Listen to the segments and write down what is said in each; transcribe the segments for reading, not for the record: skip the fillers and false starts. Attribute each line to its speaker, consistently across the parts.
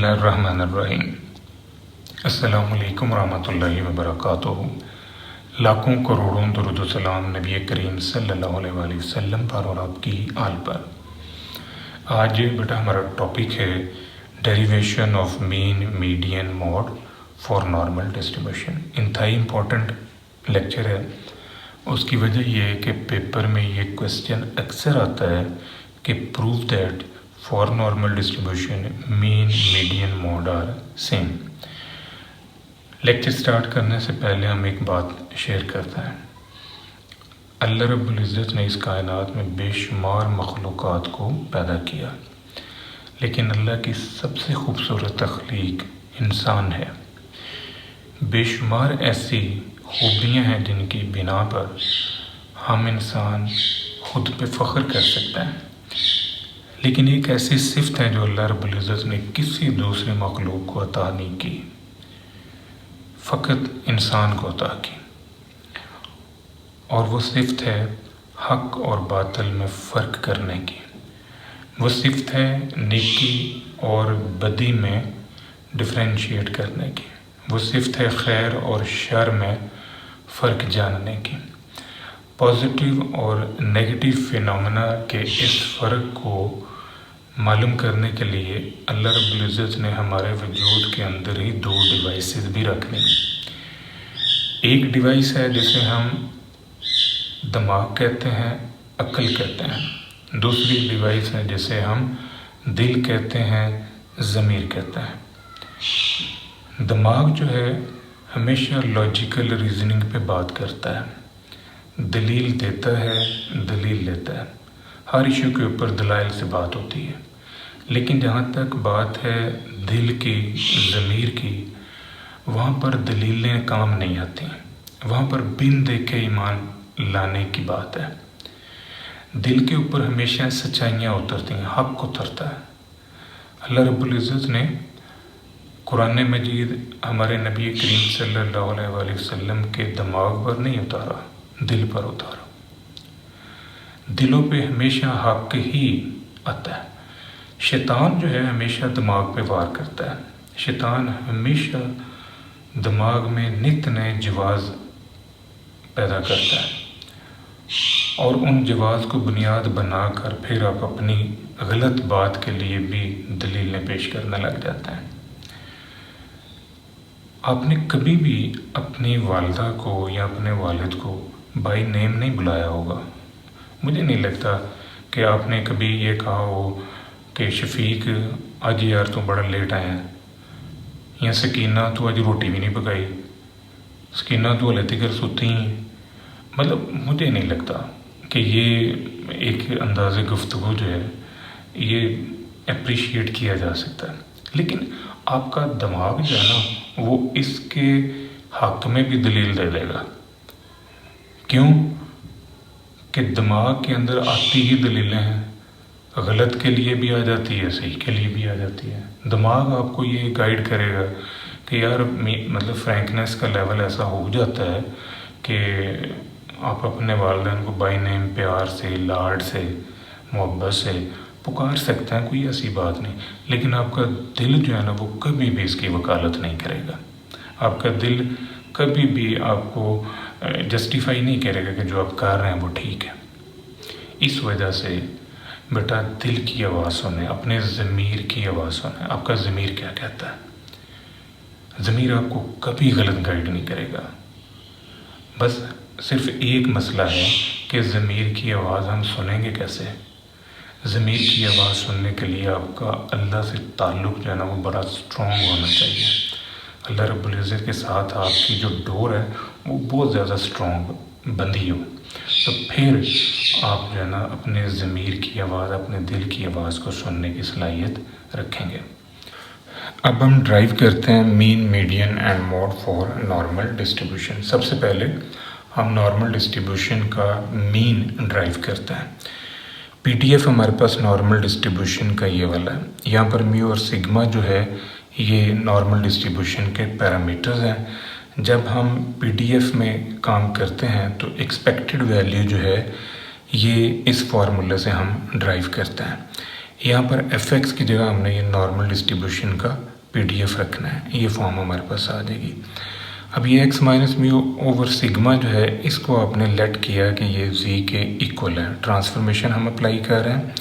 Speaker 1: बिस्मिल्लाहिर्रहमानिर्रहीम। अस्सलामुअलैकुम रहमतुल्लाहि व बरकातुहू। लाखों करोड़ों दुरूद व सलाम नबी करीम सल्लल्लाहु अलैहि वसल्लम पर और आपकी आल पर। आज बेटा हमारा टॉपिक है derivation of mean median mode for normal distribution. इंतहाई इम्पोर्टेंट लेक्चर है। उसकी वजह यह है कि पेपर में ये क्वेश्चन अक्सर आता है कि prove that for normal distribution mean median mode are same. Lecture start करने से पहले हम एक बात शेयर करते हैं। अल्लाह रब्बुल इज़्ज़त ने इस कायनात में बेशुमार मखलूक़ात को पैदा किया, लेकिन अल्लाह की सबसे खूबसूरत तख्लीक इंसान है। बेशुमार ऐसी खूबियाँ हैं जिनकी बिना पर हम इंसान खुद पे फ़ख्र कर सकते हैं, लेकिन एक ऐसी सिफ़त है जो अल्लाह रब्बुल इज़्ज़त ने किसी दूसरे मखलूक को अता नहीं की, फ़कत इंसान को अता की। और वो सिफ़त है हक़ और बातिल में फ़र्क करने की। वो सिफ़त है नेकी और बदी में डिफ़रेंशिएट करने की। वो सिफ़त है खैर और शर में फ़र्क जानने की। पॉजिटिव और नेगेटिव फिनोमेना के इस फ़र्क को मालूम करने के लिए अल्लाह रब्बुल इज़्ज़त ने हमारे वजूद के अंदर ही दो डिवाइसेस भी रखने। एक डिवाइस है जिसे हम दिमाग कहते हैं, अक्ल कहते हैं। दूसरी डिवाइस है जिसे हम दिल कहते हैं, ज़मीर कहते हैं। दिमाग जो है हमेशा लॉजिकल रीज़निंग पे बात करता है, दलील देता है, दलील लेता है। हर इशू के ऊपर दलाइल से बात होती है। लेकिन जहाँ तक बात है दिल की, ज़मीर की, वहाँ पर दलीलें काम नहीं आती। वहाँ पर बिन देखे ईमान लाने की बात है। दिल के ऊपर हमेशा सच्चाइयाँ उतरती हैं, हक़ उतरता है। अल्लाह रब्बुल इज़्ज़त ने कुरान मजीद हमारे नबी करीम सल्लल्लाहु अलैहि वसल्लम के दिमाग पर नहीं उतारा, दिल पर उतारा। दिलों पे हमेशा हक़ ही आता है। शैतान जो है हमेशा दिमाग पे वार करता है। शैतान हमेशा दिमाग में नित नए जवाज़ पैदा करता है और उन जवाज़ को बुनियाद बनाकर फिर आप अपनी गलत बात के लिए भी दलीलें पेश करने लग जाते हैं। आपने कभी भी अपनी वालिदा को या अपने वालिद को बाय नेम नहीं बुलाया होगा। मुझे नहीं लगता कि आपने कभी ये कहा हो कि शफीक अज यार तू बड़ा लेट आया है, या सकीना तू अज रोटी भी नहीं पकाई, सकीना तू हले तक सुती ही। मतलब मुझे नहीं लगता कि ये एक अंदाज़े गुफ्तगू जो है ये अप्रिशिएट किया जा सकता है। लेकिन आपका दिमाग जो है ना वो इसके हक़ में भी दलील दे देगा। क्यों कि दिमाग के अंदर आती ही दलीलें हैं, गलत के लिए भी आ जाती है, सही के लिए भी आ जाती है। दिमाग आपको ये गाइड करेगा कि यार मतलब फ्रैंकनेस का लेवल ऐसा हो जाता है कि आप अपने वालिदैन को बाय नेम प्यार से, लाड से, मोहब्बत से पुकार सकते हैं, कोई ऐसी बात नहीं। लेकिन आपका दिल जो है ना वो कभी भी इसकी वकालत नहीं करेगा। आपका दिल कभी भी आपको जस्टिफाई नहीं करेगा कि जो आप कर रहे हैं वो ठीक है। इस वजह से बेटा दिल की आवाज़ सुने, अपने ज़मीर की आवाज़ सुने। आपका ज़मीर क्या कहता है? ज़मीर आपको कभी गलत गाइड नहीं करेगा। बस सिर्फ एक मसला है कि ज़मीर की आवाज़ हम सुनेंगे कैसे। ज़मीर की आवाज़ सुनने के लिए आपका अल्लाह से ताल्लुक़ जो है ना वो बड़ा स्ट्रॉन्ग होना चाहिए। अल्लाह रब्बुल इज़्ज़त के साथ आपकी जो डोर है वो बहुत ज़्यादा स्ट्रॉन्ग बंधी हो, तो फिर आप जो है ना अपने ज़मीर की आवाज़, अपने दिल की आवाज़ को सुनने की सलाहियत रखेंगे। अब हम ड्राइव करते हैं mean median and mode for normal distribution. सबसे पहले हम नॉर्मल डिस्ट्रीब्यूशन का मीन ड्राइव करते हैं। पीडीएफ हमारे पास नॉर्मल डिस्ट्रीब्यूशन का ये वाला है। यहाँ पर म्यू और सिग्मा जो है ये नॉर्मल डिस्ट्रीब्यूशन के पैरामीटर्स हैं। जब हम पीडीएफ में काम करते हैं तो एक्सपेक्टेड वैल्यू जो है ये इस फार्मूले से हम ड्राइव करते हैं। यहाँ पर एफ एक्स की जगह हमने ये नॉर्मल डिस्ट्रीब्यूशन का PDF रखना है, ये फॉर्म हमारे पास आ जाएगी। अब ये x minus mu over sigma जो है इसको आपने लेट किया कि ये z के इक्वल है। ट्रांसफॉर्मेशन हम अप्लाई कर रहे हैं,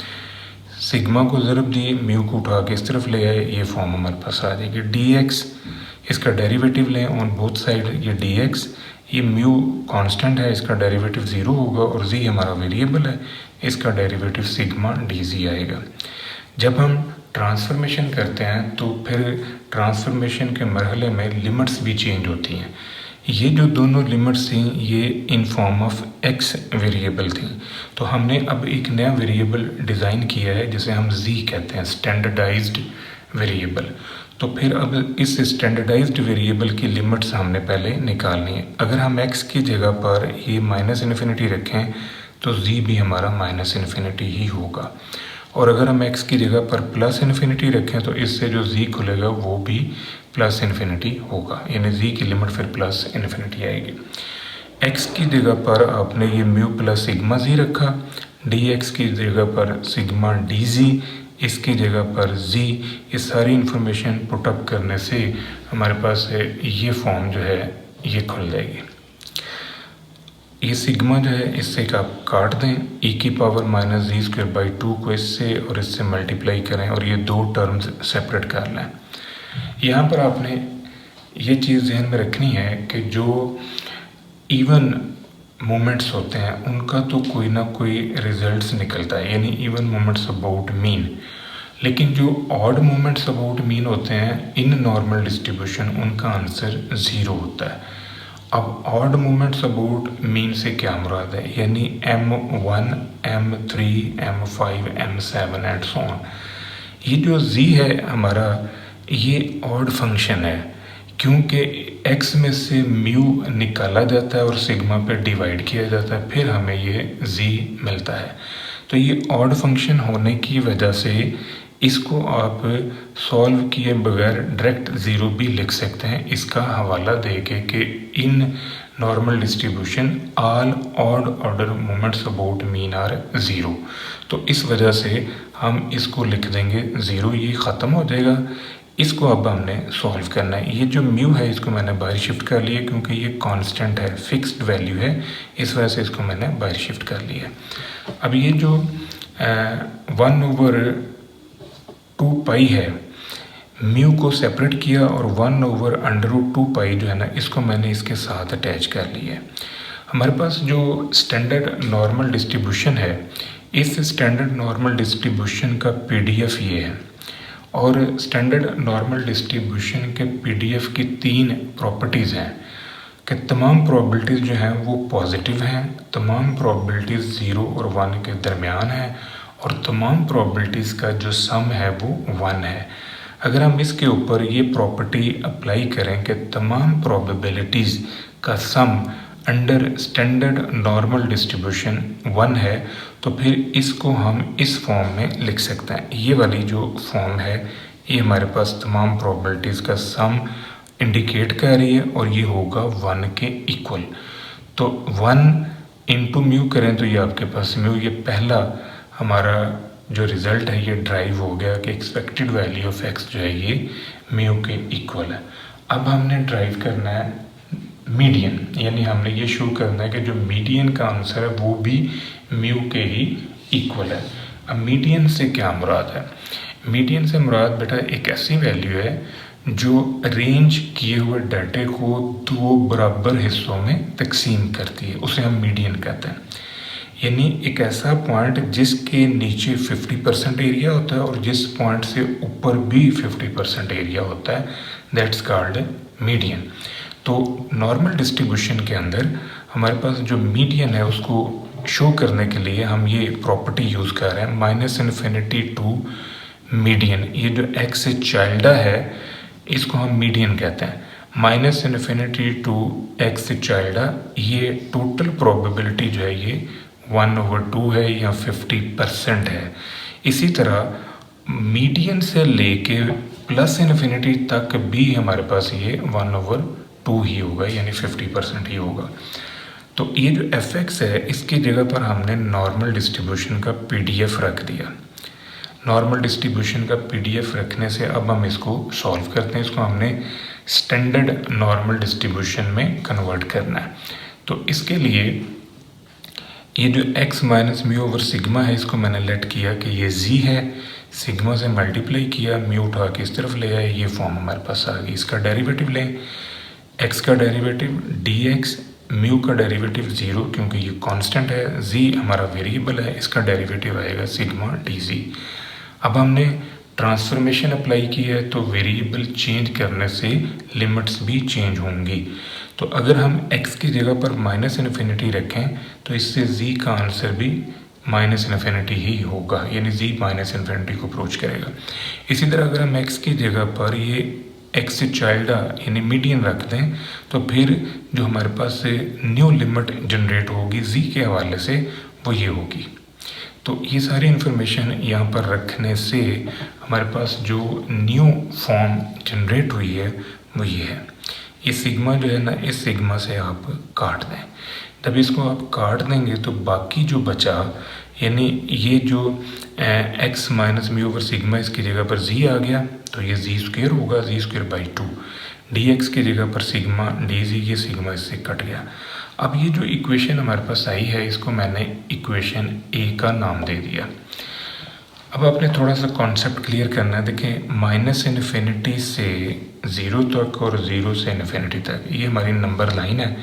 Speaker 1: सिग्मा को ज़रब दिए, म्यू को उठा के इस तरफ ले आए, ये फॉर्म हमारे पास आ जाएगी। dx इसका डेरिवेटिव लें ऑन बोथ साइड, ये dx, ये म्यू कांस्टेंट है, इसका डेरिवेटिव 0 होगा, और z हमारा वेरिएबल है, इसका डेरिवेटिव सिग्मा dz आएगा। जब हम ट्रांसफॉर्मेशन करते हैं तो फिर ट्रांसफॉर्मेशन के मरहले में लिमिट्स भी चेंज होती हैं। ये जो दोनों लिमिट्स थी ये in form of x variable थी, तो हमने अब एक नया वेरिएबल डिज़ाइन किया है जिसे हम z कहते हैं, स्टैंडर्डाइज्ड वेरिएबल। तो फिर अब इस स्टैंडर्डाइज्ड वेरिएबल की लिमिट्स हमने पहले निकालनी है। अगर हम x की जगह पर ये -∞ रखें तो z भी हमारा -∞ ही होगा, और अगर हम x की जगह पर +∞ रखें तो इससे जो z खुलेगा वो भी +∞ होगा, यानी z की लिमिट फिर +∞ आएगी। x की जगह पर आपने ये म्यू प्लस सिग्मा z रखा, dx की जगह पर सिग्मा dz, इसकी जगह पर z, ये सारी इंफॉर्मेशन पुटअप करने से हमारे पास ये फॉर्म जो है ये खुल जाएगी। ये सिग्मा जो है इससे आप काट दें, e⁻⁻z² को इससे और इससे मल्टीप्लाई करें और ये दो टर्म्स सेपरेट कर लें। यहाँ पर आपने ये चीज़ ध्यान में रखनी है कि जो इवन मोमेंट्स होते हैं उनका तो कोई ना कोई रिजल्ट्स निकलता है, यानी इवन मोमेंट्स अबाउट मीन, लेकिन जो ऑड मोमेंट्स अबाउट मीन होते हैं इन नॉर्मल डिस्ट्रीब्यूशन उनका आंसर 0 होता है। अब ऑड मोमेंट्स अबाउट मीन से क्या मुराद है, यानी m1, m3, m5, m7 and so on. ये जो z है हमारा ये ऑड फंक्शन है, क्योंकि x में से म्यू निकाला जाता है और सिग्मा पे डिवाइड किया जाता है, फिर हमें ये z मिलता है। तो ये ऑड फंक्शन होने की वजह से इसको आप सॉल्व किए बगैर डायरेक्ट 0 भी लिख सकते हैं, इसका हवाला देके कि in normal distribution all odd order moments about mean are 0। तो इस वजह से हम इसको लिख देंगे 0, ये ख़त्म हो जाएगा। इसको अब हमने सॉल्व करना है। ये जो म्यू है इसको मैंने बाहर शिफ्ट कर लिया क्योंकि ये कांस्टेंट है, फिक्स्ड वैल्यू है, इस वजह से इसको मैंने बाहर शिफ्ट कर लिया। अब ये जो 1/2π है, म्यू को सेपरेट किया और 1/√2π जो है ना इसको मैंने इसके साथ अटैच कर लिया है। हमारे पास जो स्टैंडर्ड नॉर्मल डिस्ट्रीब्यूशन है, इस स्टैंडर्ड नॉर्मल डिस्ट्रीब्यूशन का PDF ये है, और स्टैंडर्ड नॉर्मल डिस्ट्रीब्यूशन के PDF की 3 प्रॉपर्टीज़ हैं कि तमाम प्रोबेबिलिटीज़ जो हैं वो पॉजिटिव हैं, तमाम प्रोबेबिलिटीज़ 0 और 1 के दरमियान हैं, और तमाम प्रोबेबिलिटीज़ का जो सम है वो 1 है। अगर हम इसके ऊपर ये प्रॉपर्टी अप्लाई करें कि तमाम प्रोबेबिलिटीज़ का sum under standard normal distribution 1 है, तो फिर इसको हम इस फॉर्म में लिख सकते हैं। ये वाली जो फॉर्म है ये हमारे पास तमाम प्रोबेबिलिटीज़ का सम इंडिकेट कर रही है और ये होगा 1 के इक्वल। तो 1 इंटू म्यू करें तो ये आपके पास म्यू, ये पहला हमारा जो रिज़ल्ट है ये ड्राइव हो गया कि एक्सपेक्टेड वैल्यू ऑफ x जो है ये म्यू के इक्वल है। अब हमने ड्राइव करना है मीडियन, यानी हमने ये शो करना है कि जो मीडियन का आंसर है वो भी म्यू के ही इक्वल है। अब मीडियन से क्या मुराद है? मीडियन से मुराद बेटा एक ऐसी वैल्यू है जो अरेंज किए हुए डाटे को 2 बराबर हिस्सों में तकसीम करती है, उसे हम मीडियन कहते हैं। यानी एक ऐसा पॉइंट जिसके नीचे 50% एरिया होता है और जिस पॉइंट से ऊपर भी 50% एरिया होता है, दैट्स कॉल्ड मीडियन। तो नॉर्मल डिस्ट्रीब्यूशन के अंदर हमारे पास जो मीडियन है उसको शो करने के लिए हम ये प्रॉपर्टी यूज़ कर रहे हैं -∞ टू मीडियन। ये जो x चाइल्डा है इसको हम मीडियन कहते हैं। -∞ टू x चाइल्डा, ये टोटल प्रोबेबिलिटी जो है ये 1/2 है या 50% है। इसी तरह मीडियन से लेके +∞ तक भी हमारे पास ये 1/2 ही होगा, यानी 50% ही होगा। तो ये जो fx है इसकी जगह पर हमने नॉर्मल डिस्ट्रीब्यूशन का PDF रख दिया। नॉर्मल डिस्ट्रीब्यूशन का PDF रखने से अब हम इसको सॉल्व करते हैं। इसको हमने स्टैंडर्ड नॉर्मल डिस्ट्रीब्यूशन में कन्वर्ट करना है। तो इसके लिए ये जो x minus mu over sigma है, इसको मैंने लेट किया कि ये z है, सिग्मा से मल्टीप्लाई किया, म्यू उठा के इस तरफ ले आए, ये फॉर्म हमारे पास आ गई। इसका डेरिवेटिव लें, x का डेरिवेटिव dx, म्यू का डेरिवेटिव 0 क्योंकि ये कांस्टेंट है, z हमारा वेरिएबल है, इसका डेरिवेटिव आएगा सिग्मा dz। अब हमने ट्रांसफॉर्मेशन अप्लाई की है तो वेरिएबल चेंज करने से लिमिट्स भी चेंज होंगी। तो अगर हम x की जगह पर -∞ रखें तो इससे z का आंसर भी -∞ ही होगा, यानी z -∞ को अप्रोच करेगा। इसी तरह अगर हम x की जगह पर ये x चाइल्ड यानी मीडियन रख दें तो फिर जो हमारे पास से न्यू लिमिट जनरेट होगी z के हवाले से वो ये होगी। तो ये सारी इन्फॉर्मेशन यहाँ पर रखने से हमारे पास जो न्यू फॉर्म जनरेट हुई है वो ये है। ये सिग्मा जो है ना, इस सिग्मा से आप काट दें। तब इसको आप काट देंगे तो बाकी जो बचा, यानी ये जो x minus mu over sigma, इसकी जगह पर z आ गया तो ये z² होगा, z²/2। dx की जगह पर सिग्मा dz, ये सिग्मा इससे कट गया। अब ये जो इक्वेशन हमारे पास आई है, इसको मैंने इक्वेशन a का नाम दे दिया। अब आपने थोड़ा सा कॉन्सेप्ट क्लियर करना है। देखें, -∞ से 0 तक और 0 से ∞ तक ये हमारी नंबर लाइन है।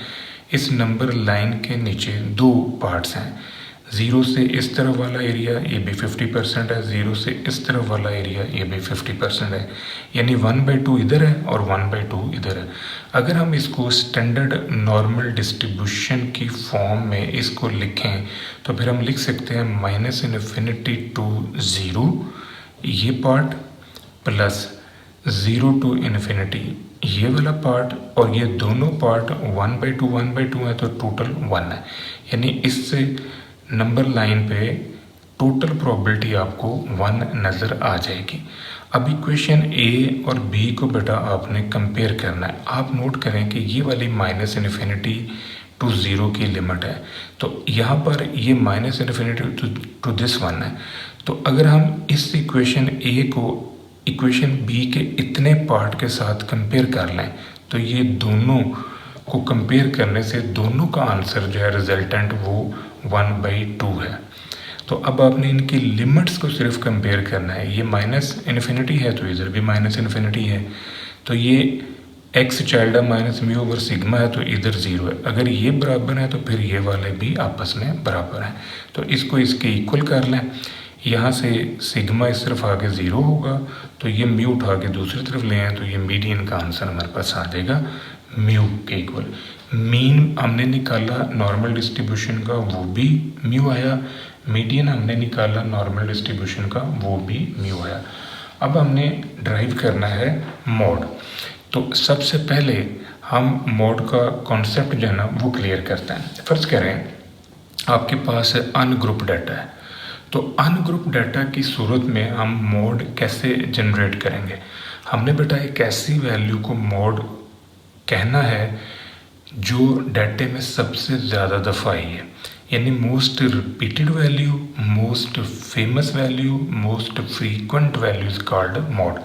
Speaker 1: इस नंबर लाइन के नीचे दो पार्ट्स हैं। 0 से इस तरफ वाला एरिया ये भी 50% है, 0 से इस तरफ वाला एरिया ये भी 50% है, यानी 1/2 इधर है और 1/2 इधर है। अगर हम इसको स्टैंडर्ड नॉर्मल डिस्ट्रीब्यूशन की फॉर्म में इसको लिखें तो फिर हम लिख सकते हैं -∞ to 0 ये पार्ट प्लस 0 to ∞ ये वाला पार्ट, और ये दोनों पार्ट 1/2 है तो टोटल 1 है। यानी इससे नंबर लाइन पे टोटल प्रोबेबिलिटी आपको 1 नज़र आ जाएगी। अब इक्वेशन A और B को बेटा आपने कंपेयर करना है। आप नोट करें कि ये वाली -∞ to 0 की लिमिट है, तो यहाँ पर ये -∞ to this 1 है। तो अगर हम इस इक्वेशन A को इक्वेशन B के इतने पार्ट के साथ कंपेयर कर लें तो ये दोनों को कंपेयर करने से दोनों का आंसर जो है रिजल्टेंट वो 1/2 है। तो अब आपने इनकी लिमिट्स को सिर्फ कंपेयर करना है। ये -∞ है तो इधर भी -∞ है, तो ये x child minus mu over sigma है तो इधर 0 है। अगर ये बराबर है तो फिर ये वाले भी आपस में बराबर हैं, तो इसको इसके इक्वल कर लें। यहाँ से सिग्मा इस तरफ आके 0 होगा तो ये म्यू उठा के दूसरी तरफ ले आए तो ये मीडियन का आंसर हमारे पास आ जाएगा म्यू के इक्वल। मीन हमने निकाला नॉर्मल डिस्ट्रीब्यूशन का, वो भी म्यू आया। मीडियन हमने निकाला नॉर्मल डिस्ट्रीब्यूशन का, वो भी म्यू आया। अब हमने ड्राइव करना है मोड। तो सबसे पहले हम मोड का कॉन्सेप्ट जो है ना वो क्लियर करते हैं। फर्ज करें आपके पास अनग्रुप डाटा है, तो अनग्रुप डाटा की सूरत में हम मोड कैसे जनरेट करेंगे। हमने बेटा एक ऐसी वैल्यू को मोड कहना है जो डाटे में सबसे ज़्यादा दफ़ा आई है, यानी most repeated value, most famous value, most frequent values called mode.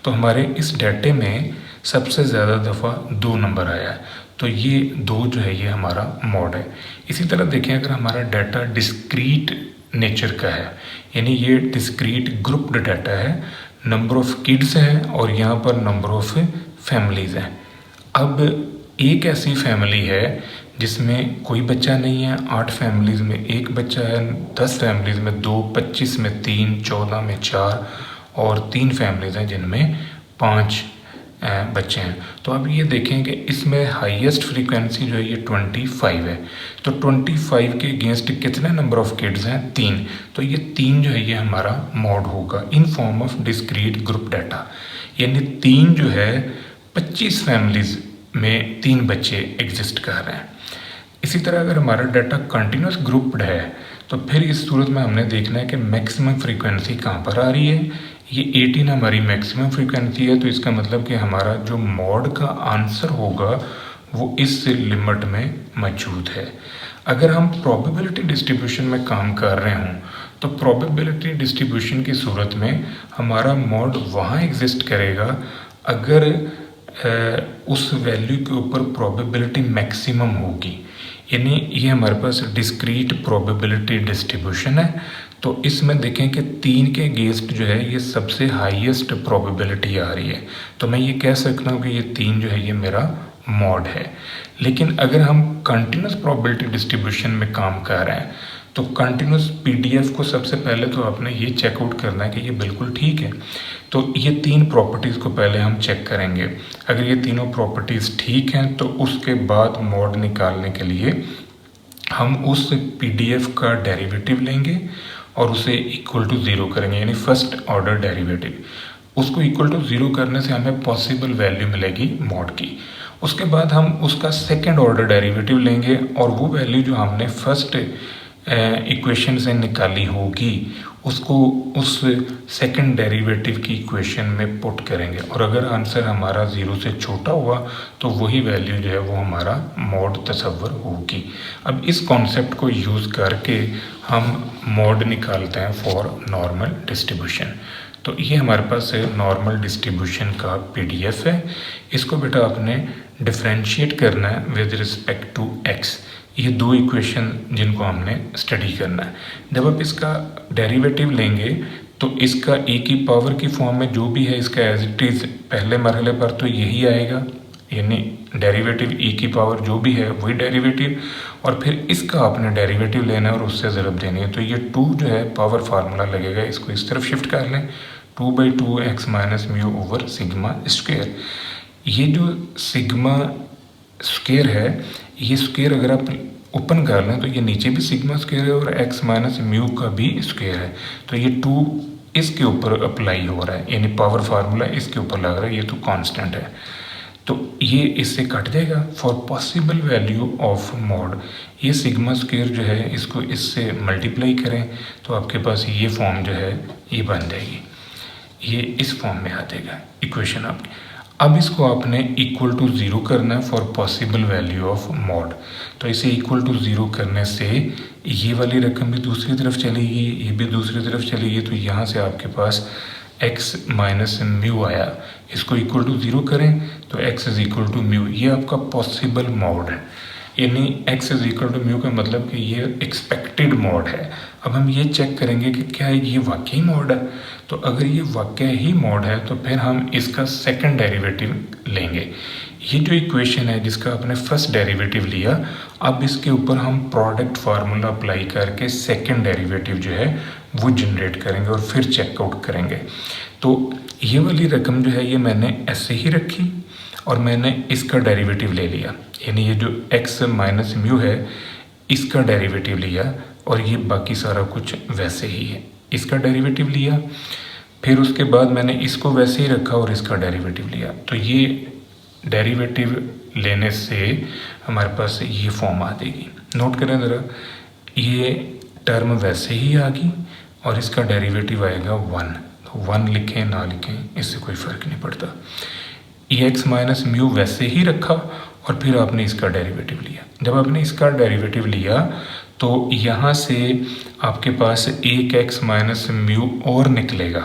Speaker 1: तो हमारे इस डाटे में सबसे ज़्यादा दफ़ा 2 नंबर आया है, तो ये 2 जो है ये हमारा मोड है। इसी तरह देखें अगर हमारा डाटा डिस्क्रीट नेचर का है, यानी ये डिस्क्रीट ग्रुप्ड डाटा है, नंबर ऑफ किड्स है और यहाँ पर नंबर ऑफ फैमिलीज़ हैं। अब एक ऐसी फैमिली है जिसमें कोई बच्चा नहीं है, 8 फैमिलीज़ में 1 बच्चा है, 10 फैमिलीज़ में 2, 25 में 3, 14 में 4 और 3 फैमिलीज़ हैं जिनमें 5 बच्चे हैं। तो अब ये देखें कि इसमें हाईएस्ट फ्रीक्वेंसी जो है ये 25 है, तो 25 के अगेंस्ट कितने नंबर ऑफ किड्स हैं 3, तो ये 3 जो है ये हमारा मोड होगा in form of discrete group data. यानी 3 जो है 25 फैमिलीज़ में 3 बच्चे एग्जिस्ट कर रहे हैं। इसी तरह अगर हमारा डाटा कंटिन्यूस ग्रुप्ड है तो फिर इस सूरत में हमने देखना है कि मैक्सिमम फ्रीक्वेंसी कहाँ पर आ रही है। ये 18 हमारी मैक्सिमम फ्रीक्वेंसी है, तो इसका मतलब कि हमारा जो मोड का आंसर होगा वो इस लिमिट में मौजूद है। अगर हम प्रोबेबिलिटी डिस्ट्रीब्यूशन में काम कर रहे हों तो प्रोबेबिलिटी डिस्ट्रीब्यूशन की सूरत में हमारा मॉड वहाँ एग्जिस्ट करेगा अगर उस वैल्यू के ऊपर प्रोबेबिलिटी मैक्सिमम होगी, यानी ये हमारे पास डिस्क्रीट प्रोबेबिलिटी डिस्ट्रीब्यूशन है। तो इसमें देखें कि 3 के अगेंस्ट जो है ये सबसे हाईएस्ट प्रोबेबिलिटी आ रही है, तो मैं ये कह सकता हूँ कि ये 3 जो है ये मेरा मॉड है। लेकिन अगर हम कंटिन्यूस प्रोबेबिलिटी डिस्ट्रीब्यूशन में काम कर रहे हैं तो कंटिन्यूस पीडीएफ को सबसे पहले तो आपने ये चेकआउट करना है कि ये बिल्कुल ठीक है। तो ये 3 प्रॉपर्टीज़ को पहले हम चेक करेंगे। अगर ये तीनों प्रॉपर्टीज़ ठीक हैं तो उसके बाद मॉड निकालने के लिए हम उस पीडीएफ का डेरिवेटिव लेंगे और उसे इक्वल टू 0 करेंगे, यानी फर्स्ट ऑर्डर डेरिवेटिव। उसको इक्वल टू 0 करने से हमें पॉसिबल वैल्यू मिलेगी मॉड की। उसके बाद हम उसका सेकेंड ऑर्डर डेरिवेटिव लेंगे और वो वैल्यू जो हमने फर्स्ट इक्वेशन से निकाली होगी उसको उस सेकंड डेरिवेटिव की इक्वेशन में पुट करेंगे, और अगर आंसर हमारा 0 से छोटा हुआ तो वही वैल्यू जो है वो हमारा मॉड तस्वर होगी। अब इस कॉन्सेप्ट को यूज़ करके हम मॉड निकालते हैं फॉर नॉर्मल डिस्ट्रीब्यूशन। तो ये हमारे पास नॉर्मल डिस्ट्रीब्यूशन का पीडीएफ है। इसको बेटा आपने डिफ्रेंशिएट करना है विद रिस्पेक्ट टू एक्स। ये 2 इक्वेशन जिनको हमने स्टडी करना है। जब आप इसका डेरिवेटिव लेंगे तो इसका e की पावर की फॉर्म में जो भी है इसका एज इट इज़ पहले मरहले पर तो यही आएगा, यानी डेरिवेटिव e की पावर जो भी है वही डेरिवेटिव, और फिर इसका आपने डेरिवेटिव लेना है और उससे ज़रब देनी है। तो ये 2 जो है पावर फार्मूला लगेगा, इसको इस तरफ शिफ्ट कर लें, 2/2x minus mu over sigma square. ये जो सिग्मा स्क्वेयर है, ये स्क्वेयर अगर आप ओपन कर लें तो ये नीचे भी सिग्मा स्क्वेयर है और x माइनस म्यू का भी स्क्वेयर है। तो ये 2 इसके ऊपर अप्लाई हो रहा है, यानी पावर फार्मूला इसके ऊपर लग रहा है, ये तो कांस्टेंट है। तो ये इससे कट जाएगा for possible value of mod. ये सिग्मा स्क्वेयर जो है इसको इससे मल्टीप्लाई करें तो आपके पास ये फॉर्म जो है ये बन जाएगी, ये इस फॉर्म में आ जाएगा इक्वेशन आपकी। अब इसको आपने इक्वल टू 0 करना है for possible value of mod. तो इसे इक्वल टू 0 करने से ये वाली रकम भी दूसरी तरफ चलेगी, ये भी दूसरी तरफ चलेगी, तो यहाँ से आपके पास x माइनस म्यू आया। इसको इक्वल टू 0 करें तो x is equal to mu, ये आपका पॉसिबल मॉड है, यानी x is equal to mu का मतलब कि ये एक्सपेक्टेड मॉड है। अब हम ये चेक करेंगे कि क्या ये वाकई मॉड है। तो अगर ये वाकई ही मॉड है तो फिर हम इसका सेकंड डेरिवेटिव लेंगे। ये जो इक्वेशन है जिसका आपने फर्स्ट डेरिवेटिव लिया, अब इसके ऊपर हम प्रोडक्ट फार्मूला अप्लाई करके सेकंड डेरिवेटिव जो है वो जनरेट करेंगे और फिर चेकआउट करेंगे। तो ये वाली रकम जो है ये मैंने ऐसे ही रखी और मैंने इसका डेरिवेटिव ले लिया, यानी ये जो x माइनस म्यू है इसका डेरिवेटिव लिया, और ये बाकी सारा कुछ वैसे ही है, इसका डेरिवेटिव लिया। फिर उसके बाद मैंने इसको वैसे ही रखा और इसका डेरिवेटिव लिया। तो ये डेरिवेटिव लेने से हमारे पास ये फॉर्म आ जाएगी। नोट करें ज़रा, ये टर्म वैसे ही आ गई और इसका डेरिवेटिव आएगा 1। तो 1 लिखें ना लिखें इससे कोई फ़र्क नहीं पड़ता। ये x माइनस म्यू वैसे ही रखा और फिर आपने इसका डेरिवेटिव लिया। जब आपने इसका डेरिवेटिव लिया तो यहाँ से आपके पास एक x माइनस म्यू और निकलेगा,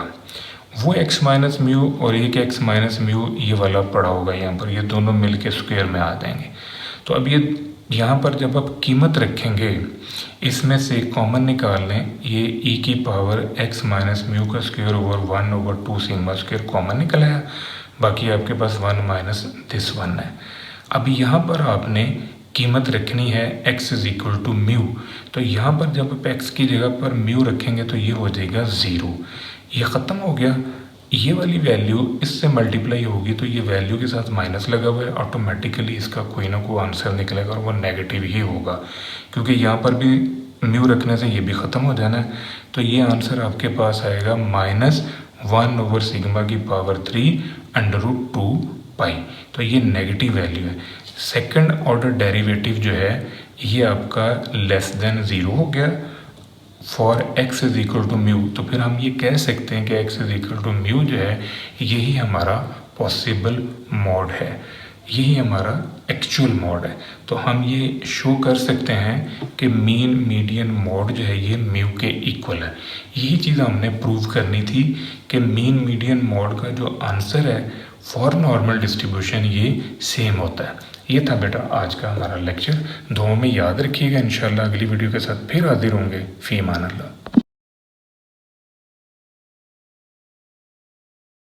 Speaker 1: वो x माइनस म्यू और एक x माइनस म्यू ये वाला पड़ा होगा यहाँ पर, ये दोनों मिल के स्क्वेयर में आ जाएंगे। तो अब ये यहाँ पर जब आप कीमत रखेंगे इसमें से कॉमन निकाल लें, ये e की पावर x माइनस म्यू का square over 1/2 sigma square common निकल आया, बाकी आपके पास 1 माइनस दिस 1 है। अब यहाँ पर आपने कीमत रखनी है x is equal to mu. तो यहाँ पर जब आप x की जगह पर म्यू रखेंगे तो ये हो जाएगा 0, ये ख़त्म हो गया। ये वाली वैल्यू इससे मल्टीप्लाई होगी तो ये वैल्यू के साथ माइनस लगा हुआ है, ऑटोमेटिकली इसका कोई ना कोई आंसर निकलेगा और वो नेगेटिव ही होगा, क्योंकि यहाँ पर भी म्यू रखने से ये भी ख़त्म हो जाना है। तो ये आंसर आपके पास आएगा -1 ओवर सिग्मा की पावर 3/√2 पाई। तो ये नेगेटिव वैल्यू है। सेकंड ऑर्डर डेरिवेटिव जो है ये आपका लेस देन 0 हो गया for x is equal to mu. तो फिर हम ये कह सकते हैं कि x is equal to mu जो है यही हमारा पॉसिबल मॉड है। यही हमारा एक्चुअल मॉड है। तो हम ये शो कर सकते हैं कि मीन मीडियन मॉड जो है ये म्यू के इक्वल है। यही चीज़ हमने प्रूव करनी थी कि मीन मीडियन मॉड का जो आंसर है फॉर नॉर्मल डिस्ट्रीब्यूशन ये सेम होता है। ये था बेटा आज का हमारा लेक्चर। दुआ में याद रखिएगा। इंशाल्लाह अगली वीडियो के साथ फिर हाजिर होंगे। फ़ी अमान अल्लाह।